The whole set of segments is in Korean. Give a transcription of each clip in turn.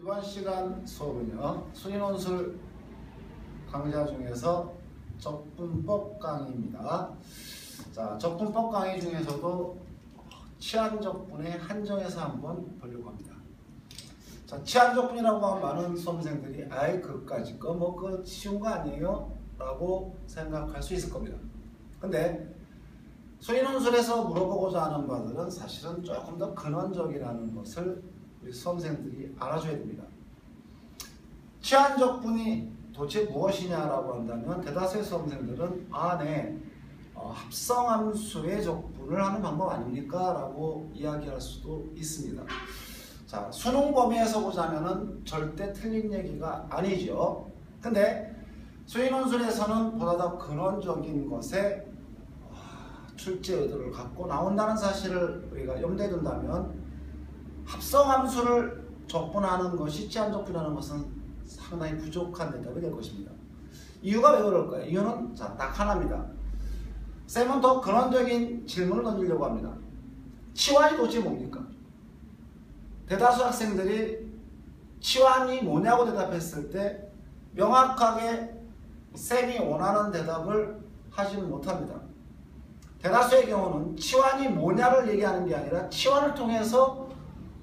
이번 시간 수업은요, 수인원술 강좌 중에서 적분법 강의입니다. 자, 적분법 강의 중에서도 치환적분의 한정에서 한번 보려고 합니다. 자, 치환적분이라고 하면 많은 수험생들이 아이 그까짓 거 뭐 그 쉬운 거 아니에요? 라고 생각할 수 있을 겁니다. 근데 수인원술에서 물어보고자 하는 바들은 사실은 조금 더 근원적이라는 것을 우리 수험생들이 알아줘야 됩니다. 치환적분이 도대체 무엇이냐라고 한다면 대다수의 수험생들은 네, 합성함수의 적분을 하는 방법 아닙니까? 라고 이야기할 수도 있습니다. 자, 수능 범위에서 보자면은 절대 틀린 얘기가 아니죠. 근데 수인원술에서는 보다 더 근원적인 것에 출제 의도를 갖고 나온다는 사실을 우리가 염두에 둔다면 합성함수를 적분하는 것이 치환적분이라는 것은 상당히 부족한 대답이 될 것입니다. 이유가 왜 그럴까요? 이유는 딱 하나입니다. 쌤은 더 근원적인 질문을 던지려고 합니다. 치환이 도대체 뭡니까? 대다수 학생들이 치환이 뭐냐고 대답했을 때 명확하게 쌤이 원하는 대답을 하지는 못합니다. 대다수의 경우는 치환이 뭐냐를 얘기하는 게 아니라 치환을 통해서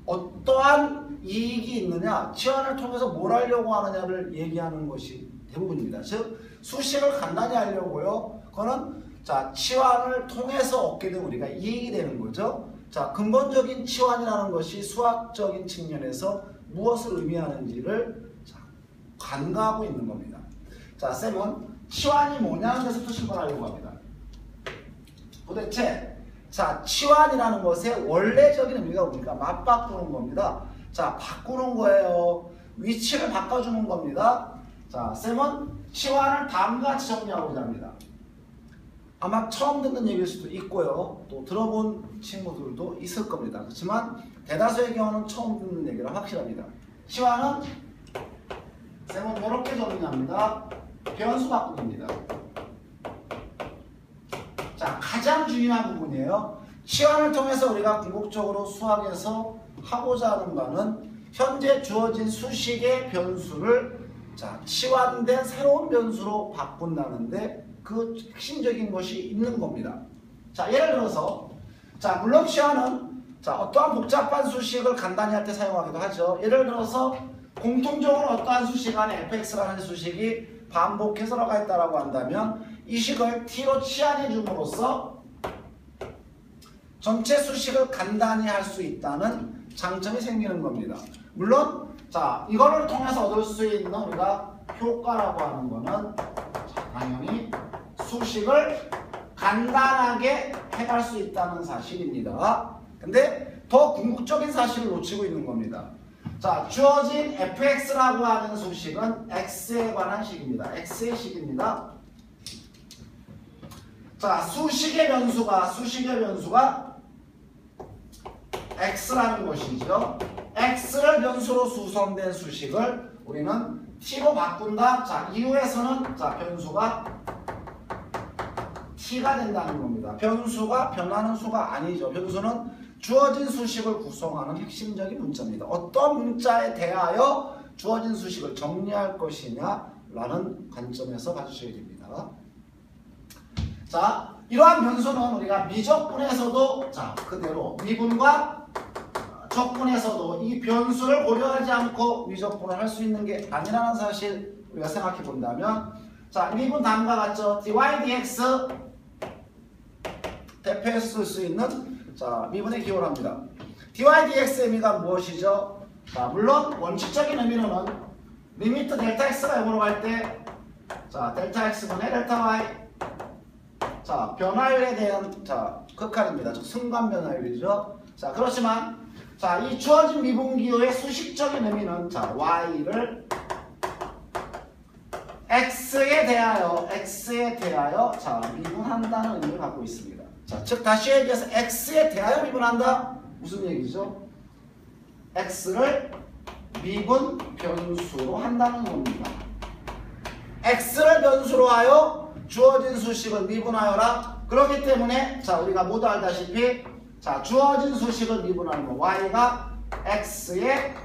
어떠한 이익이 있느냐, 치환을 통해서 뭘 하려고 하느냐를 얘기하는 것이 대부분입니다. 즉, 수식을 간단히 하려고요. 그거는 자, 치환을 통해서 얻게 되면 우리가 이익이 되는 거죠. 자, 근본적인 치환이라는 것이 수학적인 측면에서 무엇을 의미하는지를 간과하고 있는 겁니다. 자, 쌤은 치환이 뭐냐는 데서부터 출발하려고 합니다. 도대체 자, 치환이라는 것의 원래적인 의미가 뭡니까? 맞바꾸는 겁니다. 자, 바꾸는 거예요. 위치를 바꿔주는 겁니다. 자, 쌤은 치환을 다음과 같이 정리하고자 합니다. 아마 처음 듣는 얘기일 수도 있고요. 또 들어본 친구들도 있을 겁니다. 그렇지만 대다수의 경우는 처음 듣는 얘기라 확실합니다. 치환은 쌤은 이렇게 정리합니다. 변수 바꾸기입니다. 자, 가장 중요한 부분이에요. 치환을 통해서 우리가 궁극적으로 수학에서 하고자 하는 바는 현재 주어진 수식의 변수를 치환된 새로운 변수로 바꾼다는데 그 핵심적인 것이 있는 겁니다. 자, 예를 들어서 물론 치환은 어떠한 복잡한 수식을 간단히 할 때 사용하기도 하죠. 예를 들어서 공통적으로 어떠한 수식 안에 fx라는 수식이 반복해서 들어가 있다고 한다면 이 식을 t로 치환해 줌으로써 전체 수식을 간단히 할 수 있다는 장점이 생기는 겁니다. 물론 이거를 통해서 얻을 수 있는 우리가 효과라고 하는 거는 당연히 수식을 간단하게 해갈 수 있다는 사실입니다. 근데 더 궁극적인 사실을 놓치고 있는 겁니다. 주어진 fx라고 하는 수식은 x에 관한 식입니다. x의 식입니다. 수식의 변수가 x라는 것이죠. x를 변수로 수성된 수식을 우리는 t로 바꾼다. 이후에서는 변수가 t가 된다는 겁니다. 변수가 변하는 수가 아니죠. 변수는 주어진 수식을 구성하는 핵심적인 문자입니다. 어떤 문자에 대하여 주어진 수식을 정리할 것이냐라는 관점에서 봐주셔야 됩니다. 이러한 변수는 우리가 미적분에서도 그대로 미분과 적분에서도 이 변수를 고려하지 않고 미적분을 할 수 있는 게 아니라는 사실 우리가 생각해 본다면 미분 다음과 같죠. dy dx 대표해서 쓸 수 있는 미분의 기호를 합니다. dy dx의 의미가 무엇이죠? 물론 원칙적인 의미로는 리미트 델타 x가 0으로 갈 때 델타 x분의 델타 y 변화율에 대한 극한입니다. 즉 순간 변화율이죠. 그렇지만 이 주어진 미분 기호의 수식적인 의미는 y를 x에 대하여 미분한다는 의미를 갖고 있습니다. 즉 다시 얘기해서 x에 대하여 미분한다? 무슨 얘기죠? x를 미분 변수로 한다는 겁니다. x를 변수로 하여 주어진 수식을 미분하여라. 그렇기 때문에 우리가 모두 알다시피 주어진 수식을 미분하는 거 y가 x의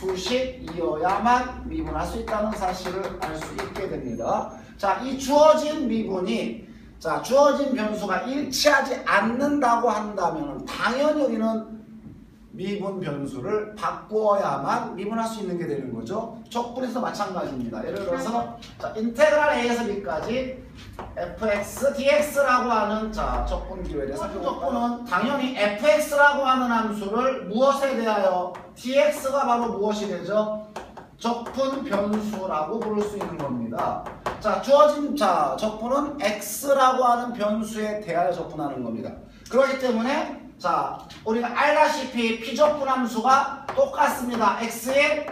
수식이어야만 미분할 수 있다는 사실을 알 수 있게 됩니다. 자, 이 주어진 미분이 자, 주어진 변수가 일치하지 않는다고 한다면 당연히 여기는 미분 변수를 바꾸어야만 미분할 수 있는 게 되는 거죠. 적분에서 마찬가지입니다. 예를 들어서 자, 인테그랄 a에서 b까지 fx, dx라고 하는 자, 적분 기호에 대해서 적분은 당연히 fx라고 하는 함수를 무엇에 대하여 dx가 바로 무엇이 되죠? 적분 변수라고 부를 수 있는 겁니다. 자, 주어진 자, 적분은 x라고 하는 변수에 대하여 적분하는 겁니다. 그렇기 때문에 자, 우리가 알다시피 피적분 함수가 똑같습니다. x의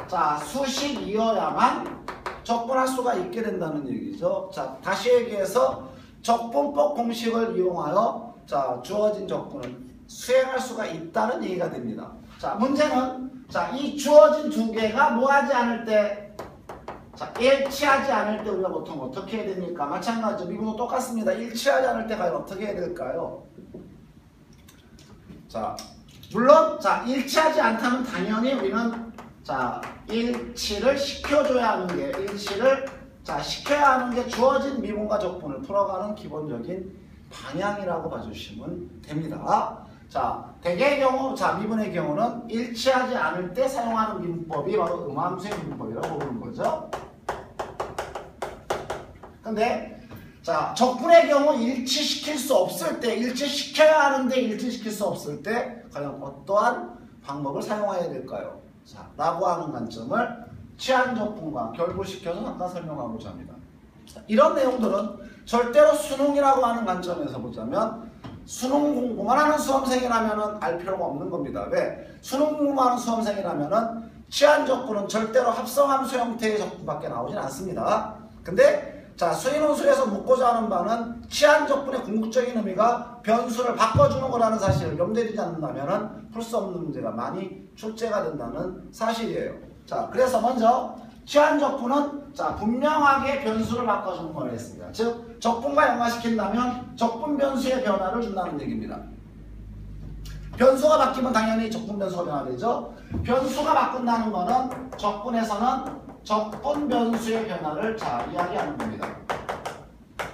자, 수식이어야만 적분할 수가 있게 된다는 얘기죠. 자, 다시 얘기해서 적분법 공식을 이용하여 자, 주어진 적분을 수행할 수가 있다는 얘기가 됩니다. 자, 문제는 자, 이 주어진 두 개가 뭐하지 않을 때 자, 일치하지 않을 때 우리가 보통 어떻게 해야 됩니까? 마찬가지죠. 미분도 똑같습니다. 일치하지 않을 때 과연 어떻게 해야 될까요? 자, 물론 자, 일치하지 않다면 당연히 우리는 자, 일치를 시켜줘야 하는 게 일치를 자, 시켜야 하는 게 주어진 미분과 적분을 풀어가는 기본적인 방향이라고 봐주시면 됩니다. 자, 대개의 경우 자, 미분의 경우는 일치하지 않을 때 사용하는 미분법이 바로 음함수의 미분법이라고 부르는 거죠. 근데 자, 적분의 경우 일치시킬 수 없을 때, 일치시켜야 하는데 일치시킬 수 없을 때 과연 어떠한 방법을 사용해야 될까요? 자, 라고 하는 관점을 치안 적분과 결부시켜서 잠깐 설명하고자 합니다. 자, 이런 내용들은 절대로 수능이라고 하는 관점에서 보자면 수능 공부만 하는 수험생이라면 알 필요가 없는 겁니다. 왜? 수능 공부만 하는 수험생이라면 치안 적분은 절대로 합성함수 형태의 적분밖에 나오진 않습니다. 근데 자, 수인원술에서 묻고자 하는 바는 치안 적분의 궁극적인 의미가 변수를 바꿔주는 거라는 사실을 염두에 두지 않는다면 풀 수 없는 문제가 많이 출제가 된다는 사실이에요. 자, 그래서 먼저 치안 적분은 자, 분명하게 변수를 바꿔주는 걸 했습니다. 즉, 적분과 연관시킨다면 적분 변수의 변화를 준다는 얘기입니다. 변수가 바뀌면 당연히 적분 변수가 변화되죠. 변수가 바꾼다는 거는 적분에서는 적분 변수의 변화를 자, 이야기하는 겁니다.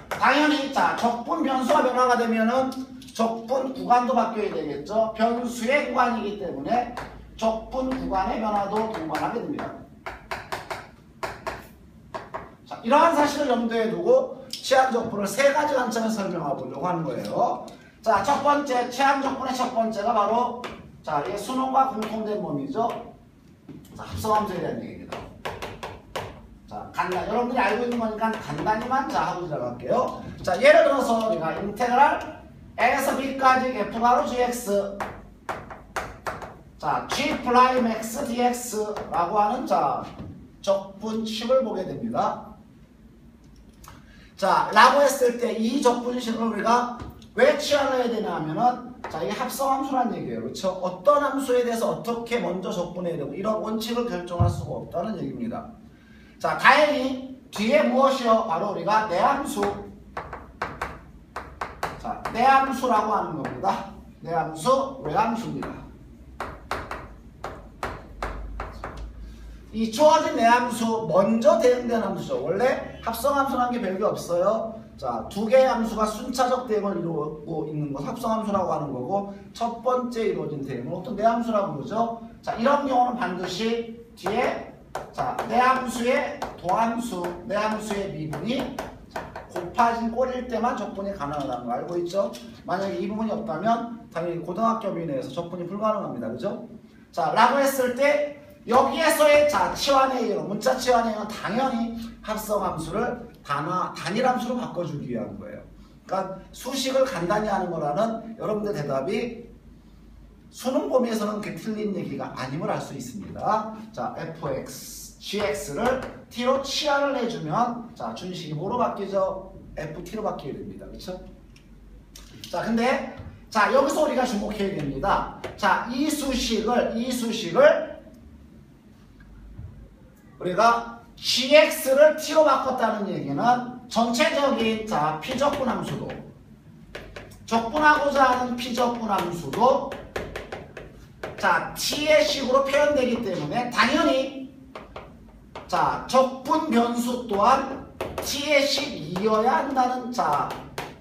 당연히 자, 적분 변수가 변화가 되면은 적분 구간도 바뀌어야 되겠죠. 변수의 구간이기 때문에 적분 구간의 변화도 동반하게 됩니다. 자, 이러한 사실을 염두에 두고 치안 적분을 세 가지 관점에서 설명해 보려고 하는 거예요. 자, 첫 번째 치안 적분의 첫 번째가 바로 자, 이 수능과 공통된 몸이죠. 자, 합성함수에 대한 얘기입니다. 자, 여러분들이 알고 있는 거니까 간단히만 자, 하고 들어갈게요. 자, 예를 들어서 우리가 인테그랄 a에서 b까지 f 바로 gx 자, g 프라임 x dx라고 하는 자, 적분식을 보게 됩니다. 자, 라고 했을 때 이 적분식을 우리가 왜 취하를 해야 되냐 하면은 자, 이게 합성함수란 얘기예요. 그렇죠? 어떤 함수에 대해서 어떻게 먼저 적분해야 되고 이런 원칙을 결정할 수가 없다는 얘기입니다. 자, 다행히 뒤에 무엇이요? 바로 우리가 내함수. 자, 내함수라고 하는 겁니다. 내함수, 외함수입니다. 이 주어진 내함수 먼저 대응된 함수죠. 원래 합성함수라는 게 별게 없어요. 자, 두 개의 함수가 순차적 대응을 이루고 있는 것 합성함수라고 하는 거고 첫 번째 이루어진 대응은 어떤 내함수라고 부르죠. 자, 이런 경우는 반드시 뒤에 자, 내함수의 도함수, 내함수의 미분이 곱해진 꼴일 때만 적분이 가능하다는 거 알고 있죠? 만약에 이 부분이 없다면 당연히 고등학교 비내에서 적분이 불가능합니다. 그죠? 자, 라고 했을 때 여기에서의 자, 치환의 문자 치환의 당연히 합성함수를 단일함수로 바꿔주기 위한 거예요. 그러니까 수식을 간단히 하는 거라는 여러분들 대답이 수능 범위에서는 그 틀린 얘기가 아님을 알 수 있습니다. 자, fx, gx를 t로 치환을 해주면 자, 준식이 뭐로 바뀌죠? ft로 바뀌게 됩니다. 그렇죠? 자, 근데 자, 여기서 우리가 주목해야 됩니다. 자, 이 수식을 우리가 gx를 t로 바꿨다는 얘기는 전체적인 자, 피적분 함수도 적분하고자 하는 피적분 함수도 자, t의 식으로 표현되기 때문에 당연히 자, 적분 변수 또한 t의 식이어야 한다는 자,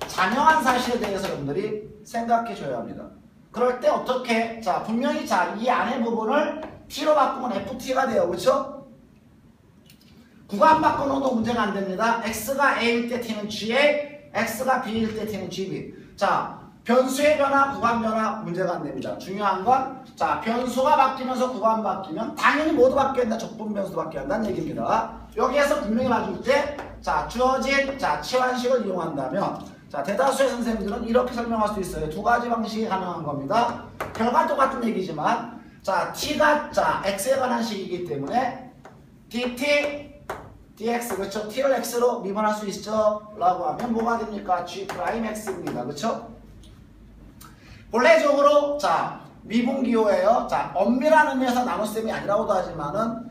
자명한 사실에 대해서 여러분들이 생각해 줘야 합니다. 그럴 때 어떻게? 자, 분명히 자, 이 안의 부분을 t로 바꾸면 ft가 돼요. 그렇죠? 구간 바꿔놓어도 문제가 안 됩니다. x가 a일 때 t는 ga, x가 b일 때 t는 gb. 자, 변수의 변화, 구간 변화 문제가 안 됩니다. 중요한 건 자, 변수가 바뀌면서 구간 바뀌면 당연히 모두 바뀌어야 한다. 적분 변수도 바뀌어야 한다는 얘기입니다. 여기에서 분명히 봐줄 때 자, 주어진 자, 치환식을 이용한다면 자, 대다수의 선생님들은 이렇게 설명할 수 있어요. 두 가지 방식이 가능한 겁니다. 결과는 똑같은 얘기지만 자, t가 자, x에 관한 식이기 때문에 dt dx 그렇죠? t를 x로 미분할 수 있죠? 라고 하면 뭐가 됩니까? g'x입니다. 그렇죠? 본래적으로 자, 미분기호예요. 자, 엄밀한 의미에서 나눗셈이 아니라고도 하지만은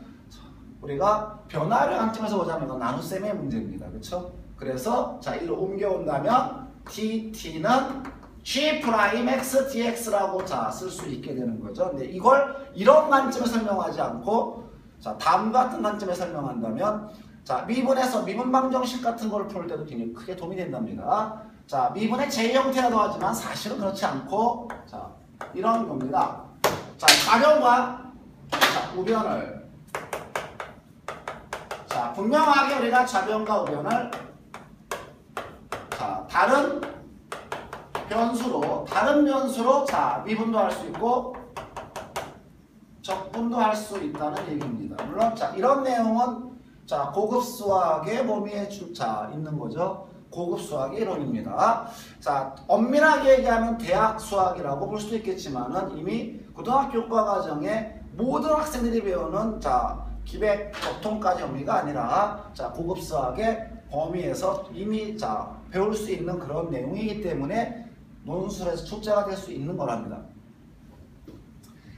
우리가 변화를 관점에서 보자면 이건 나눗셈의 문제입니다. 그렇죠? 그래서 자, 이로 옮겨온다면 dt는 g'x dx라고 자, 쓸 수 있게 되는 거죠. 근데 이걸 이런 관점에 설명하지 않고 자, 다음과 같은 관점에 설명한다면 자, 미분에서 미분 방정식 같은 걸 풀 때도 굉장히 크게 도움이 된답니다. 자, 미분의 제 형태라도 하지만 사실은 그렇지 않고 자, 이런 겁니다. 자, 좌변과 자, 우변을 자, 분명하게 우리가 좌변과 우변을 자, 다른 변수로 자, 미분도 할 수 있고 적분도 할 수 있다는 얘기입니다. 물론 자, 이런 내용은 자, 고급 수학의 범위에 자, 있는 거죠. 고급 수학의 이론입니다. 자, 엄밀하게 얘기하면 대학 수학이라고 볼 수도 있겠지만은 이미 고등학교 교과 과정에 모든 학생들이 배우는 자, 기백 적통까지 범위가 아니라 자, 고급 수학의 범위에서 이미 자, 배울 수 있는 그런 내용이기 때문에 논술에서 출제가 될 수 있는 거랍니다.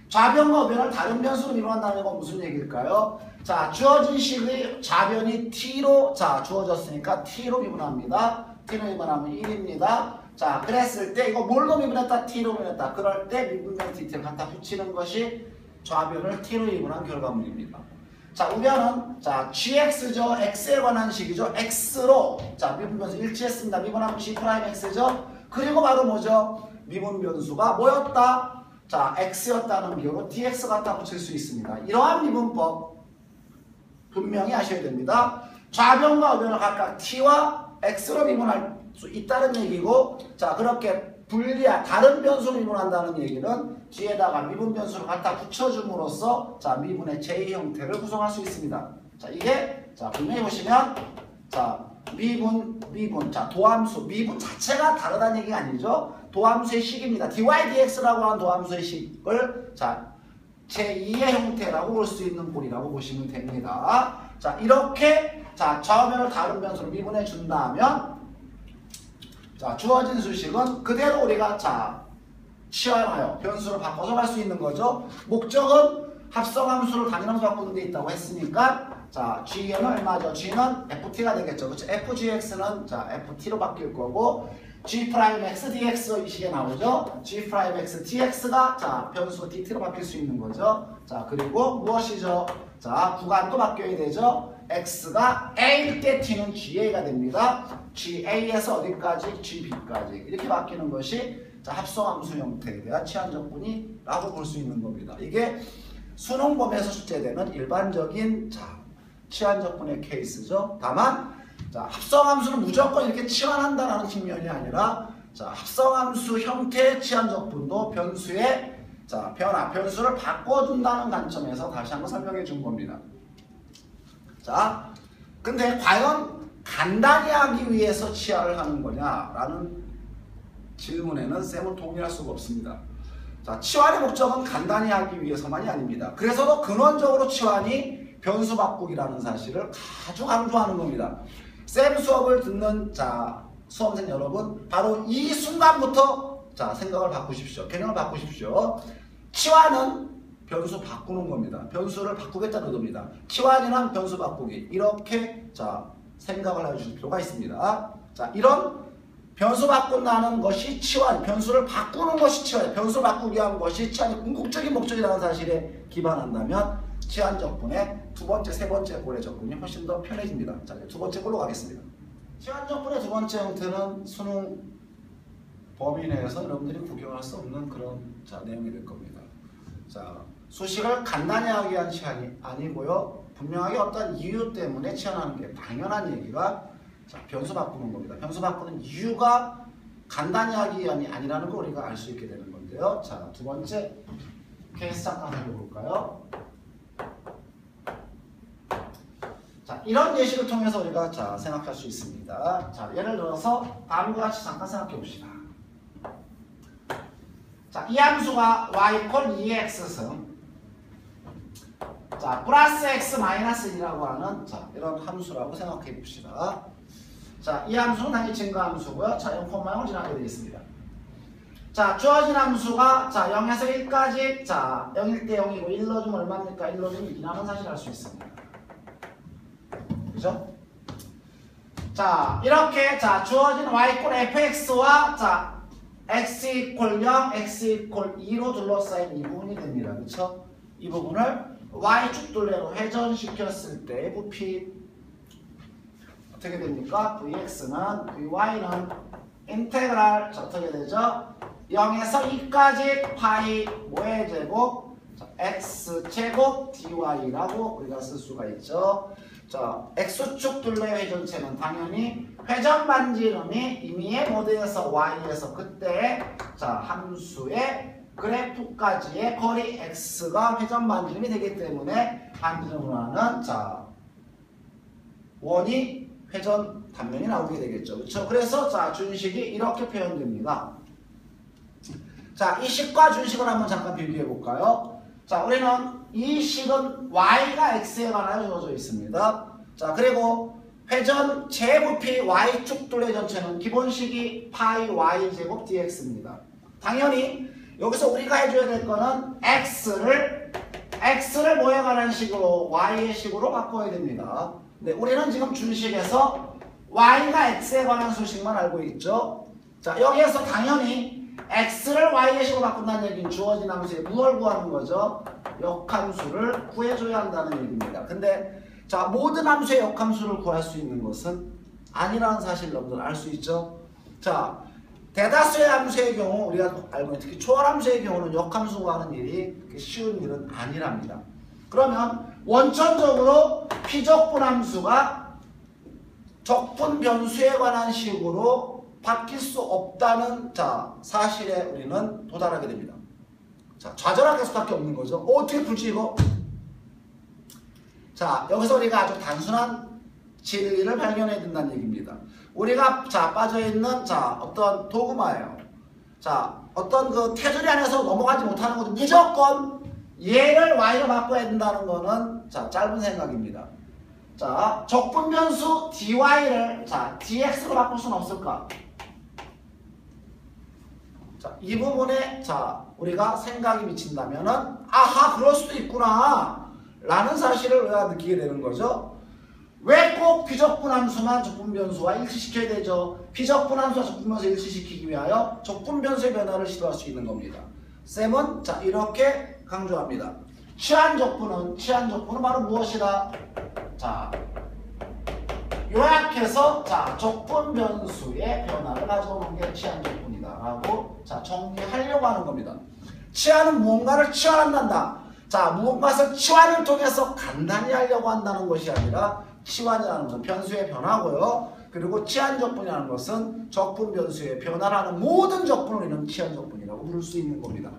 좌변과 우변을 다른 변수로 미분한다는 건 무슨 얘기일까요? 자, 주어진 식의 좌변이 t로 자, 주어졌으니까 t로 미분합니다. t로 미분하면 1입니다. 자, 그랬을 때 이거 뭘로 미분했다? t로 미분했다. 그럴 때 미분변 dt를 갖다 붙이는 것이 좌변을 t로 미분한 결과물입니다. 자, 우변은 자, gx죠. x에 관한 식이죠. x로 자, 미분변수 일치했습니다. 미분하면 g'x죠. 그리고 바로 뭐죠? 미분변수가 뭐였다? 자, x였다는 비율로 dx 갖다 붙일 수 있습니다. 이러한 미분법 분명히 아셔야 됩니다. 좌변과 우변을 각각 t와 x로 미분할 수 있다는 얘기고 자, 그렇게 분리한 다른 변수로 미분한다는 얘기는 뒤에다가 미분 변수를 갖다 붙여줌으로써 자, 미분의 제 형태를 구성할 수 있습니다. 자, 이게 자, 분명히 보시면 자, 미분 자, 도함수 미분 자체가 다르다는 얘기가 아니죠. 도함수의 식입니다. dy dx라고 하는 도함수의 식을 자, 제2의 형태라고 볼 수 있는 꼴이라고 보시면 됩니다. 자, 이렇게 자, 좌우변을 다른 변수로 미분해 준다면 자, 주어진 수식은 그대로 우리가 자, 치환하여 변수를 바꿔서 갈 수 있는 거죠. 목적은 합성함수를 단위함수 바꾸는 데 있다고 했으니까 자, g는 얼마죠? g는 ft가 되겠죠. 그렇죠? fgx는 자, ft로 바뀔 거고 g'x dx 이 식에 나오죠. g'x dx가 자, 변수 dt로 바뀔 수 있는 거죠. 자, 그리고 무엇이죠? 자, 구간도 바뀌어야 되죠. x가 a일 때 t는 ga가 됩니다. ga에서 어디까지? gb까지 이렇게 바뀌는 것이 자, 합성함수 형태에 대한 치환적분이라고 볼 수 있는 겁니다. 이게 수능범위에서 출제되는 일반적인 자, 치환적분의 케이스죠. 다만 자, 합성함수는 무조건 이렇게 치환한다는 측면이 아니라 자, 합성함수 형태의 치환적분도 변수의 자, 변화, 변수를 바꿔준다는 관점에서 다시 한번 설명해 준 겁니다. 자, 근데 과연 간단히 하기 위해서 치환을 하는 거냐라는 질문에는 쌤은 동의할 수가 없습니다. 자, 치환의 목적은 간단히 하기 위해서만이 아닙니다. 그래서도 근원적으로 치환이 변수 바꾸기라는 사실을 아주 강조하는 겁니다. 쌤 수업을 듣는 자, 수험생 여러분, 바로 이 순간부터 자, 생각을 바꾸십시오. 개념을 바꾸십시오. 치환은 변수 바꾸는 겁니다. 변수를 바꾸겠다는 의도입니다. 치환이란 변수 바꾸기. 이렇게 자, 생각을 해주실 필요가 있습니다. 자, 이런 변수 바꾼다는 것이 치환, 변수를 바꾸는 것이 치환, 변수 바꾸기 위한 것이 치환이 궁극적인 목적이라는 사실에 기반한다면 치환 적분의 두 번째, 세 번째 꼴의 적분이 훨씬 더 편해집니다. 자, 두 번째 꼴로 가겠습니다. 치환 적분의 두 번째 형태는 수능 범위 내에서 여러분들이 구경할 수 없는 그런 내용이 될 겁니다. 자, 수식을 간단히 하기 위한 치환이 아니고요. 분명하게 어떤 이유 때문에 치환하는 게 당연한 얘기가 변수 바꾸는 겁니다. 변수 바꾸는 이유가 간단히 하기 위함이 아니라는 거 우리가 알 수 있게 되는 건데요. 자, 두 번째 케이스 잠깐 해볼까요? 자, 이런 예시를 통해서 우리가 생각할 수 있습니다. 자, 예를 들어서 다음과 같이 잠깐 생각해 봅시다. 자, 이 함수가 y = 2x승 플러스 x 마이너스 1이라고 하는 이런 함수라고 생각해 봅시다. 자, 이 함수는 당연히 증가함수고요. 자, 0,0을 지나게 되겠습니다. 자, 주어진 함수가 0에서 1까지 0일 때 0이고 1 넣어주면 얼마입니까? 1 넣어주면 2라는 사실 알 수 있습니다. 그죠? 자, 이렇게 주어진 y = fx와 x = 0, x = 2로 둘러싸인 이 부분이 됩니다. 그렇죠? 이 부분을 y축 둘레로 회전시켰을 때 부피 어떻게 됩니까? vx는 vy는 인테그랄 어떻게 되죠? 0에서 2까지 파이 뭐의 제곱 x제곱 dy라고 우리가 쓸 수가 있죠. 자, x축 둘레 회전체는 당연히 회전 반지름이 임의의 모드에서 y에서 그때 함수의 그래프까지의 거리 x가 회전 반지름이 되기 때문에 반지름으로 하는 원이 회전 단면이 나오게 되겠죠. 그렇죠? 그래서 준식이 이렇게 표현됩니다. 자, 이 식과 준식을 한번 잠깐 비교해 볼까요? 자, 우리는 이 식은 y가 x에 관하여 주어져 있습니다. 자, 그리고 회전 제부피 y축 둘레 전체는 기본식이 파이 y 제곱 dx입니다. 당연히 여기서 우리가 해줘야 될 거는 x를 뭐에 관한 식으로 y의 식으로 바꿔야 됩니다. 네, 우리는 지금 준식에서 y가 x에 관한 수식만 알고 있죠. 자, 여기에서 당연히 x를 y의 식으로 바꾼다는 얘기는 주어진 함수에 무엇을 구하는 거죠? 역함수를 구해줘야 한다는 얘기입니다. 근데 모든 함수의 역함수를 구할 수 있는 것은 아니라는 사실 여러분들 알 수 있죠. 자, 대다수의 함수의 경우 우리가 알고 있는 특히 초월함수의 경우는 역함수 구하는 일이 쉬운 일은 아니랍니다. 그러면 원천적으로 피적분 함수가 적분 변수에 관한 식으로 바뀔 수 없다는 사실에 우리는 도달하게 됩니다. 자, 좌절할 수밖에 없는 거죠. 어떻게 풀지 이거? 자, 여기서 우리가 아주 단순한 진리를 발견해야 된다는 얘기입니다. 우리가 빠져있는 어떤 도구마예요. 자, 어떤 그 테두리 안에서 넘어가지 못하는 것도 무조건 얘를 y로 바꿔야 된다는 거는 짧은 생각입니다. 자, 적분 변수 dy를 dx로 바꿀 수는 없을까? 자, 이 부분에 우리가 생각이 미친다면은 아하, 그럴 수도 있구나 라는 사실을 우리가 느끼게 되는 거죠. 왜 꼭 비적분 함수만 적분 변수와 일치시켜야 되죠? 비적분 함수와 적분 변수 일치시키기 위하여 적분 변수의 변화를 시도할 수 있는 겁니다. 쌤은 이렇게 강조합니다. 치환 적분은 바로 무엇이다? 자, 요약해서 적분 변수의 변화를 가져오는 게 치환 적분이다 라고 정리하려고 하는 겁니다. 치환은 무언가를 치환한다. 자, 무엇을 치환을 통해서 간단히 하려고 한다는 것이 아니라 치환이라는 것은 변수의 변화고요. 그리고 치환 적분이라는 것은 적분 변수의 변화라는 모든 적분을 우리는 치환 적분이라고 부를 수 있는 겁니다.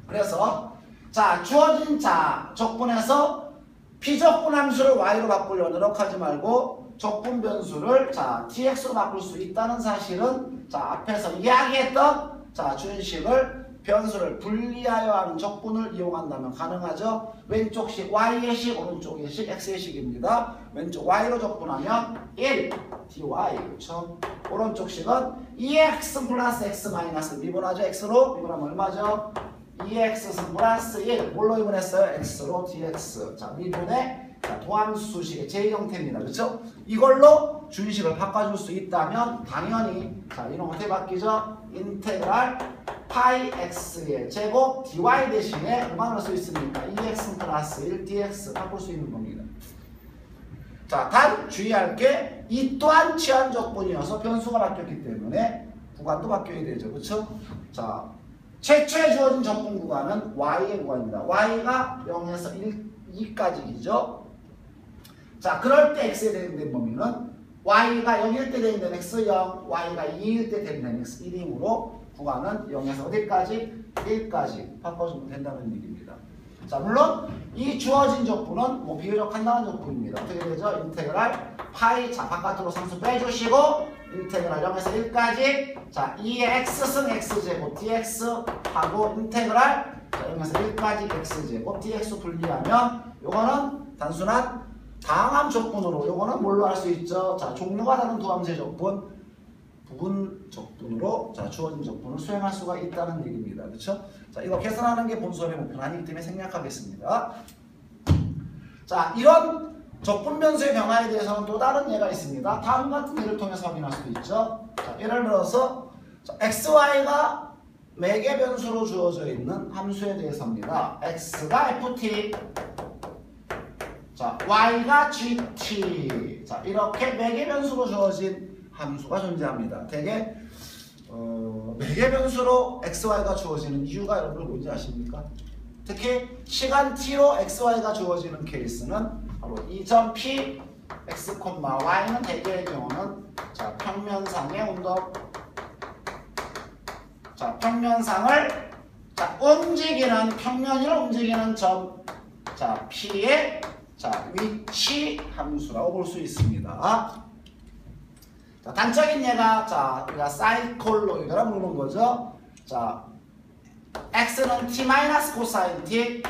그래서 주어진 적분에서 비적분 함수를 y로 바꾸려 노력하지 말고 적분 변수를 dx로 바꿀 수 있다는 사실은 앞에서 이야기했던 준식을 변수를 분리하여 하는 적분을 이용한다면 가능하죠. 왼쪽식 y의 식, 오른쪽의 식 x의 식입니다. 왼쪽 y로 적분하면 1 dy, 그렇죠? 오른쪽 식은 2x 플러스 x 마이너스 미분하죠. x로 미분하면 얼마죠? 2x 플러스 1 뭘로 미분했어요? x로 dx. 자, 미분의 도함수식의 제 형태입니다. 그렇죠? 이걸로 준식을 바꿔줄 수 있다면 당연히 자 이런 어떻게 바뀌죠? 인테그랄 파이 x의 제곱 dy 대신에 얼마를 쓸 수 있으니까 2x 플러스 1 dx 바꿀 수 있는 겁니다. 자, 단 주의할 게 이 또한 치환 적분이어서 변수가 바뀌었기 때문에 구간도 바뀌어야 되죠. 그렇죠? 자, 최초에 주어진 적분 구간은 y의 구간입니다. y가 0에서 2까지이죠. 자, 그럴 때 x에 대응된 범위는 y가 0일 때 대응된 x 0, y가 2일 때 대응된 x 1이므로 구간은 0에서 어디까지? 1까지 바꿔주면 된다는 얘기입니다. 자, 물론 이 주어진 적분은 뭐 비교적 간단한 적분입니다. 어떻게 되죠? 인테그랄 파이, 자 바깥으로 상수 빼주시고 인테그랄 0에서 1까지 자 2의 x승 x제곱 dx 하고 인테그랄 자, 0에서 1까지 x제곱 dx 분리하면 요거는 단순한 다항함 적분으로 요거는 뭘로 할 수 있죠? 자 종류가 다른 두 함수의 적분 부분 적분으로 자 주어진 적분을 수행할 수가 있다는 얘기입니다. 그렇죠? 자 이거 계산하는 게 본 수업의 목표는 아니기 때문에 생략하겠습니다. 자 이런 적분 변수의 변화에 대해서는 또 다른 예가 있습니다. 다음 같은 예를 통해서 확인할 수도 있죠. 자, 예를 들어서 자, xy가 매개 변수로 주어져 있는 함수에 대해서입니다. x가 ft 자 y가 gt 자 이렇게 매개 변수로 주어진 함수가 존재합니다. 대개 매개 변수로 xy가 주어지는 이유가 여러분 뭔지 아십니까? 특히 시간 t로 xy가 주어지는 케이스는 바로 이 점 p x, y는 대개의 경우는 자 평면상의 운동 자 평면상을 자 움직이는 평면을 움직이는 점 자 p의 자 위치 함수라고 볼 수 있습니다. 자, 단적인 예가 자 우리가 사이클로이드라 부르는 거죠. 자 x는 t 코사인 t,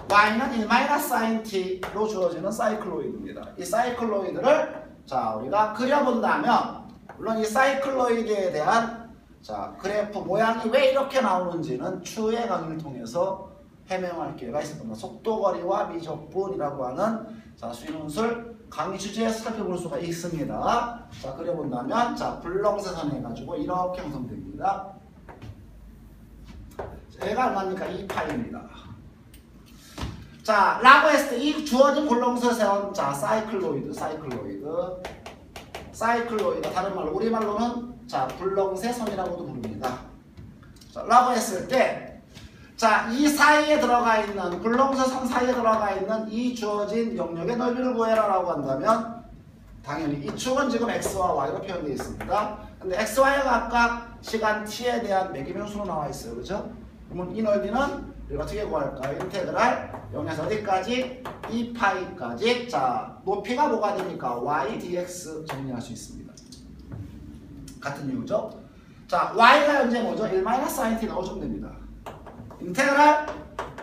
y는 1 sin t로 주어지는 사이클로이드입니다. 이 사이클로이드를 자 우리가 그려본다면 물론 이 사이클로이드에 대한 자 그래프 모양이 왜 이렇게 나오는지는 추후의 강의를 통해서 해명할 기회가 있을 겁니다. 속도거리와 미적분이라고 하는 자 수인원술 강의 주제에서 살펴볼 수가 있습니다. 자 그려본다면 자 불렁쇠선 해가지고 이렇게 형성됩니다. 얘가 얼마입니까? 2파이입니다. 자 라고 했을 때 이 주어진 불렁쇠선 자 사이클로이드 다른 말로 우리말로는 자 불렁쇠선이라고도 부릅니다. 자 라고 했을 때 자, 이 사이에 들어가 있는, 불렁쇠선 사이에 들어가 있는 이 주어진 영역의 넓이를 구해라 라고 한다면 당연히 이 축은 지금 x와 y로 표현되어 있습니다. 근데 x, y가 각각 시간 t에 대한 매개변수로 나와 있어요. 그죠? 그러면 이 넓이는 우리가 어떻게 구할까요? 인테그랄 0에서 어디까지? 2파이까지. 자, 높이가 뭐가 됩니까? y dx 정리할 수 있습니다. 같은 이유죠? 자, y가 현재 뭐죠? 1 sin t 넣어주면 됩니다. 인테그랄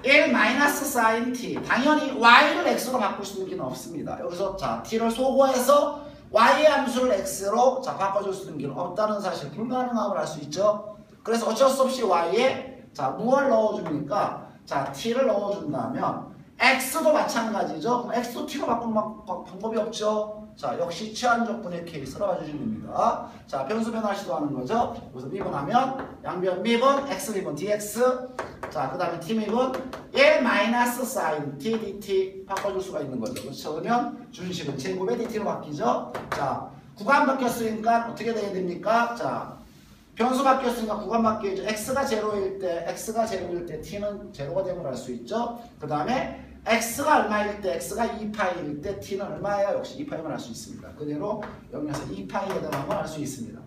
1 sin t 당연히 y를 x로 바꿀 수 있는 길은 없습니다. 여기서 자 t를 소거해서 y의 함수를 x로 자 바꿔줄 수 있는 길은 없다는 사실 불가능함을 알 수 있죠. 그래서 어쩔 수 없이 y에 자 무엇을 넣어줍니까? 자 t를 넣어준다면 x도 마찬가지죠. 그럼 x도 t로 바꾸는 방법이 없죠. 자 역시 치환적분의 케이스로 봐주시면 됩니다. 자 변수 변화 시도하는 거죠. 여기서 미분하면 양변 미분 x 미분 dx 자 그 다음에 t 미분 1 sin t dt 바꿔줄 수가 있는 거죠. 그렇죠? 그러면 준식은 제곱의 dt로 바뀌죠. 자 구간 바뀌었으니까 어떻게 돼야 됩니까? 자 변수 바뀌었으니까 구간 바뀌죠. x가 0일 때 t는 0가 됨을 알 수 있죠. 그 다음에 x가 얼마일 때, x가 2파이일 때 t는 얼마예요? 역시 2파이만 알 수 있습니다. 그대로 0에서 2파이에 대한 걸 알 수 있습니다.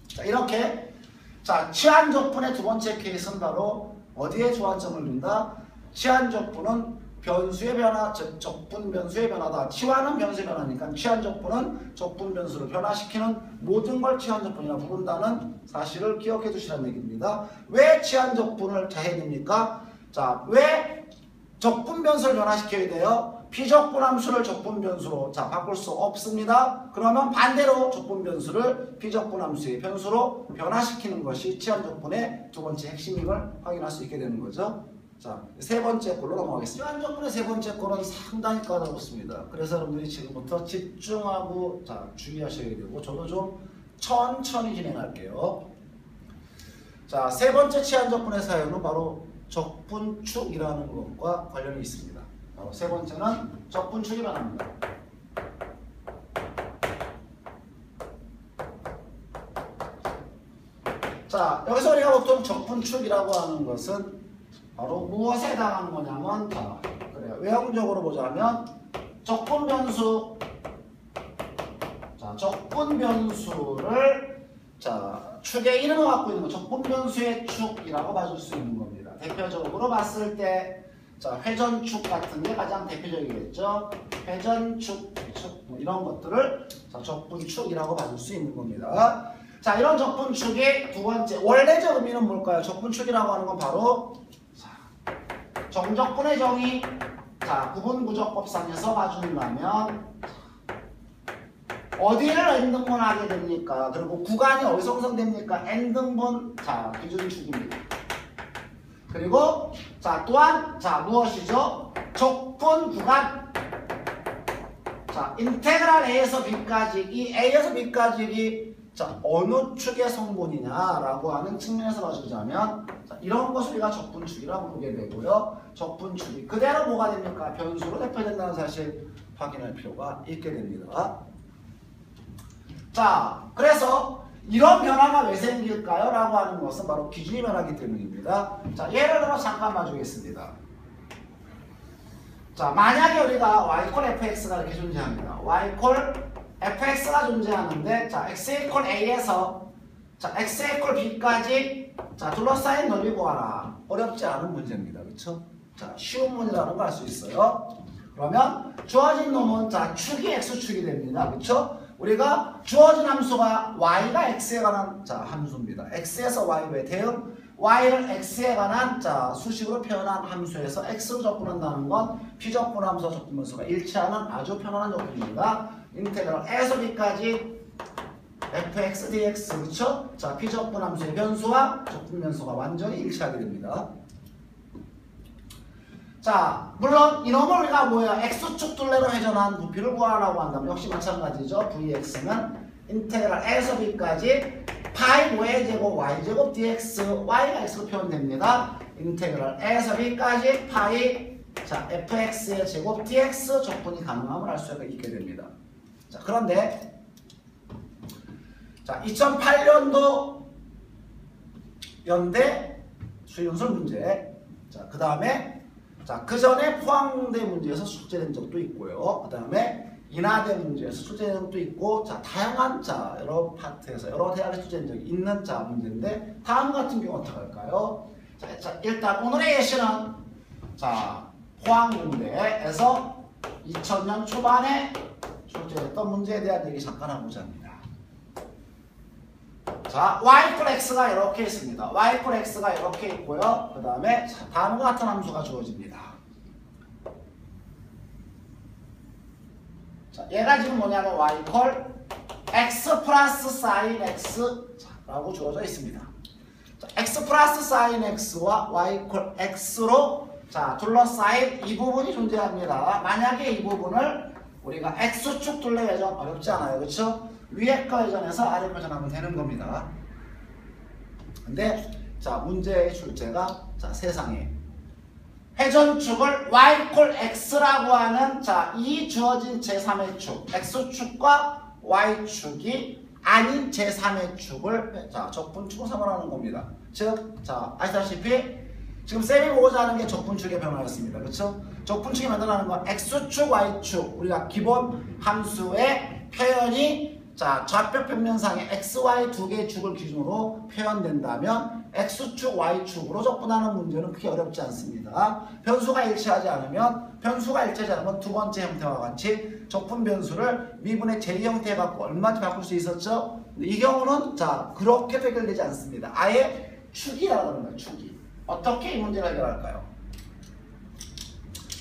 자, 이렇게 자 치환적분의 두 번째 케이스는 바로 어디에 주안점을 둔다? 치환적분은 변수의 변화, 즉 적분 변수의 변화다. 치환은 변수의 변화니까 치환적분은 적분 변수를 변화시키는 모든 걸 치환적분이라 부른다는 사실을 기억해 두시라는 얘기입니다. 왜 치환적분을 해야 됩니까? 자, 왜 적분 변수를 변화시켜야 돼요? 비적분 함수를 적분 변수로 자 바꿀 수 없습니다. 그러면 반대로 적분 변수를 비적분 함수의 변수로 변화시키는 것이 치환적분의 두 번째 핵심임을 확인할 수 있게 되는 거죠. 자, 세 번째 꼴로 넘어가겠습니다. 주안적분의 세 번째 꼴은 상당히 까다롭습니다. 그래서 여러분들이 지금부터 집중하고 자, 주의하셔야 되고 저도 좀 천천히 진행할게요. 자, 세 번째 치안적분의 사용은 바로 적분축이라는 것과 관련이 있습니다. 바로 세 번째는 적분축이라고 합니다. 자, 여기서 우리가 보통 적분축이라고 하는 것은 바로 무엇에 해당하는 거냐면, 자, 그래요. 외형적으로 보자면 적분변수, 자, 적분변수를 자, 축의 이름을 갖고 있는 거, 적분변수의 축이라고 봐줄 수 있는 겁니다. 대표적으로 봤을 때, 자, 회전축 같은 게 가장 대표적이겠죠. 회전축, 뭐 이런 것들을 자, 적분축이라고 봐줄 수 있는 겁니다. 자, 이런 적분축의 두 번째, 원래적 의미는 뭘까요? 적분축이라고 하는 건 바로 자, 정적분의 정의, 자, 구분구조법상에서 봐준다면 어디를 n등분하게 됩니까? 그리고 구간이 어디서 형성됩니까? n등분, 자, 기준축입니다. 그리고 자, 또한 자, 무엇이죠? 적분 구간, 자, 인테그랄 A에서 B까지, 이 A에서 B까지 자, 어느 축의 성분이냐라고 하는 측면에서 봐주자면 자, 이런 것을 우리가 적분축이라고 보게 되고요. 적분축이 그대로 뭐가 됩니까? 변수로 대표된다는 사실 확인할 필요가 있게 됩니다. 자, 그래서 이런 변화가 왜 생길까요? 라고 하는 것은 바로 기준이 변하기 때문입니다. 자, 예를 들어 잠깐 봐주겠습니다. 자, 만약에 우리가 y fx가 이렇게 존재합니다. y fx가 존재하는데, 자, x a에서 자, x b까지 자, 둘러싸인 넓이 구하라. 어렵지 않은 문제입니다. 그렇죠? 자, 쉬운 문제라는 걸 알 수 있어요. 그러면 주어진 놈은 자, 축이 x축이 됩니다. 그렇죠? 우리가 주어진 함수가 y가 x에 관한 자, 함수입니다. x에서 y의 대응, y를 x에 관한 자, 수식으로 표현한 함수에서 x로 접근한다는 건 비적분 함수와 적분변수가 일치하는 아주 편안한 적분입니다. 인테그랄 A에서 B까지 fx dx, 그렇죠? 자, 비적분 함수의 변수와 적분변수가 완전히 일치하게 됩니다. 자, 물론 이놈을 우리가 뭐야? x축 둘레로 회전한 부피를 구하라고 한다면 역시 마찬가지죠. vx는 인테그랄 A에서 B까지 파이 5의 제곱 y제곱 dx, y가 x로 표현됩니다. 인테그랄 A에서 B까지 파이 자, fx의 제곱 dx 적분이 가능함을 알 수가 있게 됩니다. 자, 그런데 자, 2008년도 연대 수의논술 문제, 자, 그 다음에 자, 그 전에 포항대 문제에서 숙제된 적도 있고요. 그 다음에 인하대 문제에서 숙제된 적도 있고, 자, 다양한 자, 여러 파트에서 여러 대학에 숙제된 적이 있는 자 문제인데, 다음 같은 경우 어떻게 할까요? 자, 일단 오늘의 예시는 자, 포항공대에서 2000년 초반에 출제했던 문제에 대한 얘기 잠깐 해보자 합니다. 자, y x가 이렇게 있습니다. y x가 이렇게 있고요. 그 다음에 다음과 같은 함수가 주어집니다. 자, 얘가 지금 뭐냐면 y x 플러스 sin x 라고 주어져 있습니다. 자, x 플러스 sin x와 y x로 자, 둘러싸인 이 부분이 존재합니다. 만약에 이 부분을 우리가 x축 둘레 회전 어렵지 않아요. 그렇죠? 위에 거 회전해서 아래 거 회전하면 되는 겁니다. 근데 자, 문제의 출제가 자, 세상에 회전축을 y x라고 하는 자, 이 주어진 제3의 축 x축과 y축이 아닌 제3의 축을 자, 적분축으로 삼으라는 겁니다. 즉, 자, 아시다시피 지금 쌤이 보고자 하는 게 적분축의 변화였습니다. 그렇죠? 적분축이 만들어내는 건 x축, y축, 우리가 기본 함수의 표현이 자, 좌표 평면상의 x, y 두 개의 축을 기준으로 표현된다면 x축, y축으로 적분하는 문제는 크게 어렵지 않습니다. 변수가 일치하지 않으면 두 번째 형태와 같이 적분 변수를 미분의 제2 형태에 갖고 얼마든지 바꿀 수 있었죠? 이 경우는 자, 그렇게 해결되지 않습니다. 아예 축이라고 하는 거예요. 축이. 어떻게 이 문제를 해결할까요?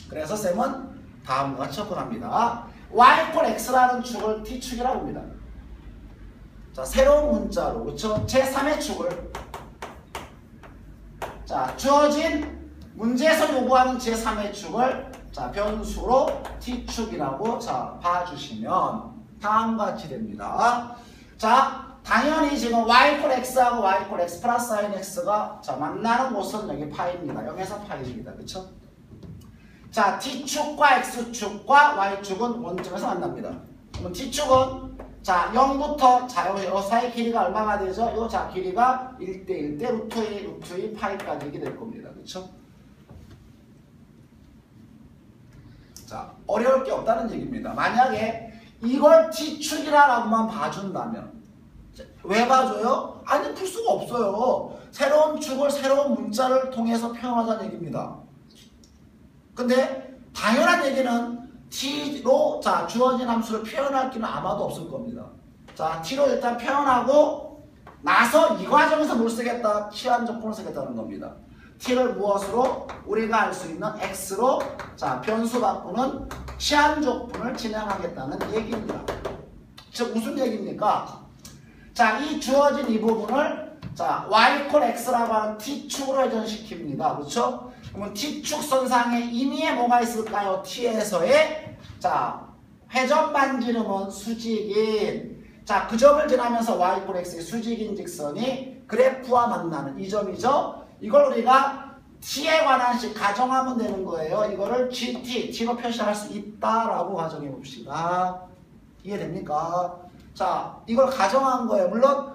그래서 쌤은 다음과 같이 접근합니다. y x라는 축을 t축이라고 합니다. 자, 새로운 문자로, 그렇죠? 제3의 축을 자, 주어진 문제에서 요구하는 제3의 축을 자 변수로 t축이라고 자 봐주시면 다음과 같이 됩니다. 자 당연히 지금 y 콜 x하고 y 콜 x 플러스 sin x가 자 만나는 곳은 여기 파이입니다. 0에서 파이입니다. 그쵸? 자 t축과 x축과 y축은 원점에서 만납니다. 그럼 t축은 자 0부터 자 요 사이 길이가 얼마가 되죠? 요 자 길이가 1대1 대 루트 2 파이까지 이게 될 겁니다. 그쵸? 자 어려울 게 없다는 얘기입니다. 만약에 이걸 t축이라고만 봐준다면 왜 봐줘요? 아니 풀 수가 없어요. 새로운 축을 새로운 문자를 통해서 표현하자는 얘기입니다. 근데 당연한 얘기는 t로 자 주어진 함수를 표현할 기는 아마도 없을 겁니다. 자 t로 일단 표현하고 나서 이 과정에서 뭘 쓰겠다? 치환 조건을 쓰겠다는 겁니다. t를 무엇으로? 우리가 알 수 있는 x로 자 변수 바꾸는 치환 조건을 진행하겠다는 얘기입니다. 즉 무슨 얘기입니까? 자, 이 주어진 이 부분을 자 y 콜 x라고 하는 t축으로 회전시킵니다. 그렇죠? 그러면 t축 선상에 임의에 뭐가 있을까요? t에서의 자 회전 반지름은 수직인 자 그 점을 지나면서 y 콜 x의 수직인 직선이 그래프와 만나는 이 점이죠. 이걸 우리가 t에 관한 식 가정하면 되는 거예요. 이거를 t로 표시할 수 있다라고 가정해 봅시다. 이해됩니까? 자, 이걸 가정한 거예요. 물론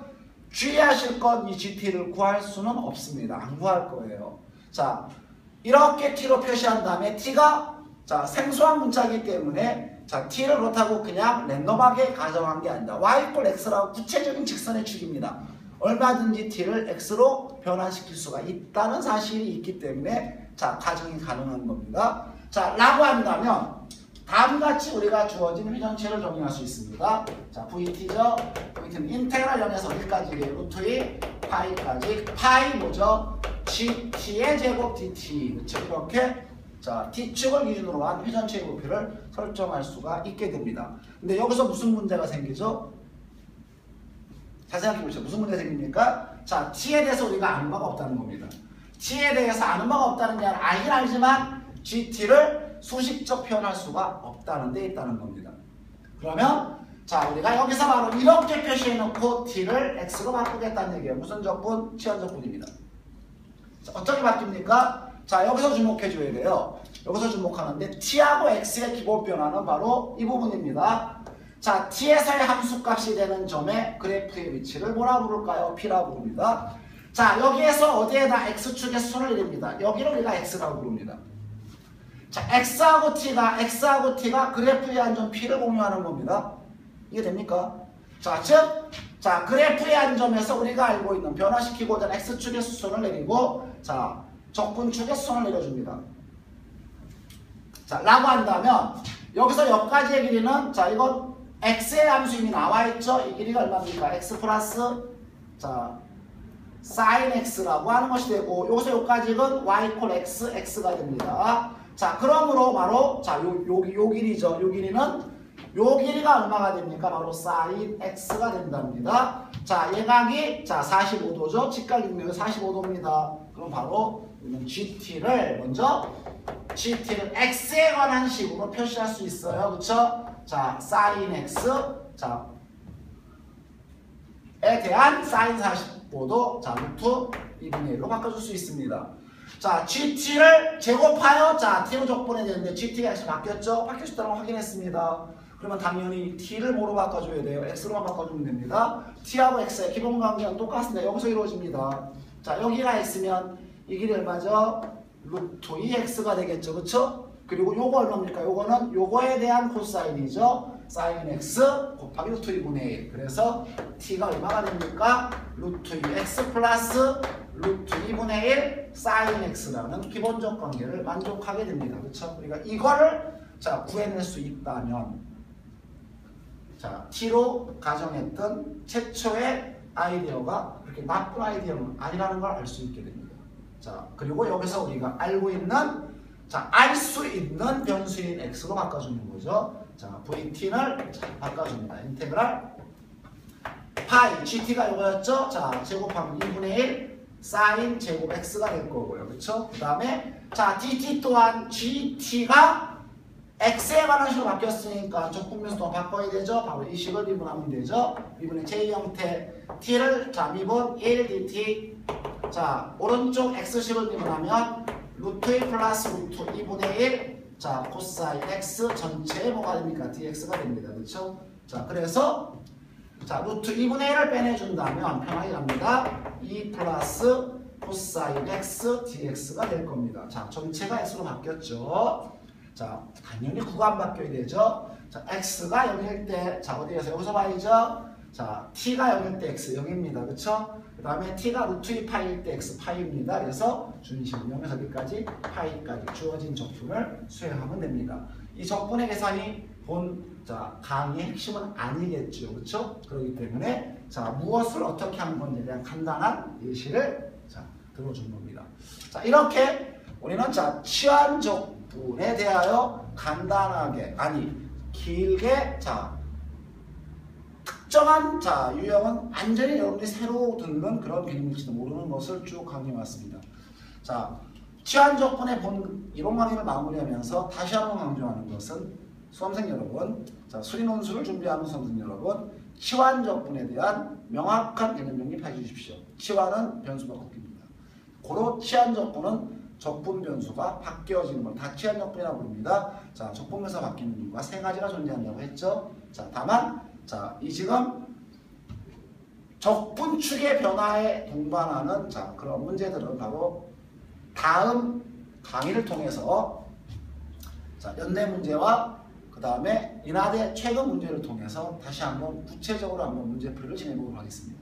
주의하실 건 이 GT를 구할 수는 없습니다. 안 구할 거예요. 자, 이렇게 T로 표시한 다음에 T가 자 생소한 문자이기 때문에 자 T를 그렇다고 그냥 랜덤하게 가정한 게 아니다. Y 콜 X라고 구체적인 직선의 축입니다. 얼마든지 T를 X로 변환시킬 수가 있다는 사실이 있기 때문에 자 가정이 가능한 겁니다. 자, 라고 한다면 다음같이 우리가 주어진 회전체를 정의할 수 있습니다. 자, VT죠. VT는 인테그랄 0에서 1까지 루트 2 파이까지 파이 뭐죠? GT의 제곱 DT. 그렇죠? 이렇게 자 T축을 기준으로 한 회전체의 부피를 설정할 수가 있게 됩니다. 근데 여기서 무슨 문제가 생기죠? 잘 생각해 보시죠. 무슨 문제가 생깁니까? 자, T에 대해서 우리가 아는 바가 없다는 겁니다. T에 대해서 아는 바가 없다는 게 아니라 알긴 알지만 GT를 수식적 표현할 수가 없다는 데 있다는 겁니다. 그러면 자 우리가 여기서 바로 이렇게 표시해놓고 t를 x로 바꾸겠다는 얘기예요. 무슨 조건? 치환 조건입니다. 자, 어떻게 바뀝니까? 자 여기서 주목해 줘야 돼요. 여기서 주목하는데 t하고 x의 기본 변화는 바로 이 부분입니다. 자 t에서의 함수값이 되는 점의 그래프의 위치를 뭐라 부를까요? p라고 부릅니다. 자 여기에서 어디에다 x축의 순을 내립니다. 여기를 우리가 x라고 부릅니다. 자, x하고 t가 그래프의 한 점 p를 공유하는 겁니다. 이해됩니까? 자, 즉, 자, 그래프의 한 점에서 우리가 알고 있는 변화시키고자 하는 x축의 수순을 내리고, 자, 적분축의 수순을 내려줍니다. 자, 라고 한다면, 여기서 여기까지의 길이는, 자, 이건 x의 함수 이미 나와 있죠? 이 길이가 얼마입니까? x 플러스, 자, sin x라고 하는 것이 되고, 여기서 여기까지는 y 콜 x, x가 됩니다. 자, 그러므로 바로 자, 요 길이죠. 요 길이는 요 길이가 얼마가 됩니까? 바로 sin x가 된답니다. 자, 예각이 자, 45도죠. 직각이면 45도입니다. 그럼 바로 GT를 먼저 GT를 x에 관한 식으로 표시할 수 있어요. 그렇죠? 자, sin x 자, 에 대한 sin 45도 자, 루트 2분의 1로 바꿔줄 수 있습니다. 자, GT를 제곱하여 자, T로 적분해야 되는데 GT가 X 바뀌었죠? 바뀌었다고 확인했습니다. 그러면 당연히 T를 뭐로 바꿔줘야 돼요? X로만 바꿔주면 됩니다. T하고 X의 기본 관계는 똑같습니다. 여기서 이루어집니다. 자, 여기가 X면 이 길이 얼마죠? 루트 2X가 되겠죠. 그쵸? 그리고 요거 얼마입니까? 요거는 요거에 대한 코사인이죠. sin X 곱하기 루트 2분의 1. 그래서 T가 얼마가 됩니까? 루트 2X 플러스 루트 2분의 1 sin x라는 기본적 관계를 만족하게 됩니다. 그렇죠? 우리가 이거를 자 구해낼 수 있다면 자 t로 가정했던 최초의 아이디어가 그렇게 나쁜 아이디어는 아니라는 걸 알 수 있게 됩니다. 자 그리고 여기서 우리가 알고 있는 자 알 수 있는 변수인 x로 바꿔주는 거죠. 자 vt를 바꿔줍니다. 인테그랄 파이 gt가 이거였죠. 자 제곱하면 2분의 1 사인 제곱 x가 될 거고요. 그렇죠? 그 다음에 자 dt 또한 gt가 x에 관한 식으로 바뀌었으니까 적분변수 또 바꿔야 되죠. 바로 이 식을 미분하면 되죠. 미분의 j 형태 t를 자 미분 1 dt 자 오른쪽 x식을 미분하면 루트 1 플러스 루트 2분의 1 자 코사인 x 전체에 뭐가 됩니까? dx가 됩니다. 그렇죠? 자 그래서 자 루트 2분의 1을 빼내준다면 편하게 갑니다. 2 플러스 코사인 x dx가 될 겁니다. 자 전체가 x로 바뀌었죠. 자 당연히 구간 바뀌어야 되죠. 자 x가 0일 때 자 어디에서 여기서 봐야죠. 자 t가 0일 때 x 0입니다. 그렇죠? 그 다음에 t가 루트 2 파이일 때 x 파이입니다. 그래서 준식 0에서 여기까지 파이까지 주어진 적분을 수행하면 됩니다. 이 적분의 계산이 본 자 강의의 핵심은 아니겠죠. 그렇죠? 그렇기 때문에 자 무엇을 어떻게 하는 건지에 대한 간단한 예시를 자 들어준 겁니다. 자 이렇게 우리는 자 치환 적분에 대하여 간단하게 아니 길게 자 특정한 자 유형은 완전히 여러분들이 새로 듣는 그런 개념일지도 모르는 것을 쭉 강의해 왔습니다. 자 치환 적분의 본 이론 강의를 마무리하면서 다시 한번 강조하는 것은 수험생 여러분, 자 수리 논술을 준비하는 수험생 여러분, 치환 적분에 대한 명확한 개념 정립해 주십시오. 치환은 변수가 바뀝니다. 고로 치환 적분은 적분 변수가 바뀌어지는 걸 다 치환 적분이라고 부릅니다. 자 적분 변수가 바뀌는 이유가 세 가지가 존재한다고 했죠. 자 다만 자 이 지금 적분축의 변화에 동반하는 자 그런 문제들은 바로 다음 강의를 통해서 자 연대 문제와 그 다음에 인하대 최근 문제를 통해서 다시 한번 구체적으로 한번 문제풀이를 진행해 보도록 하겠습니다.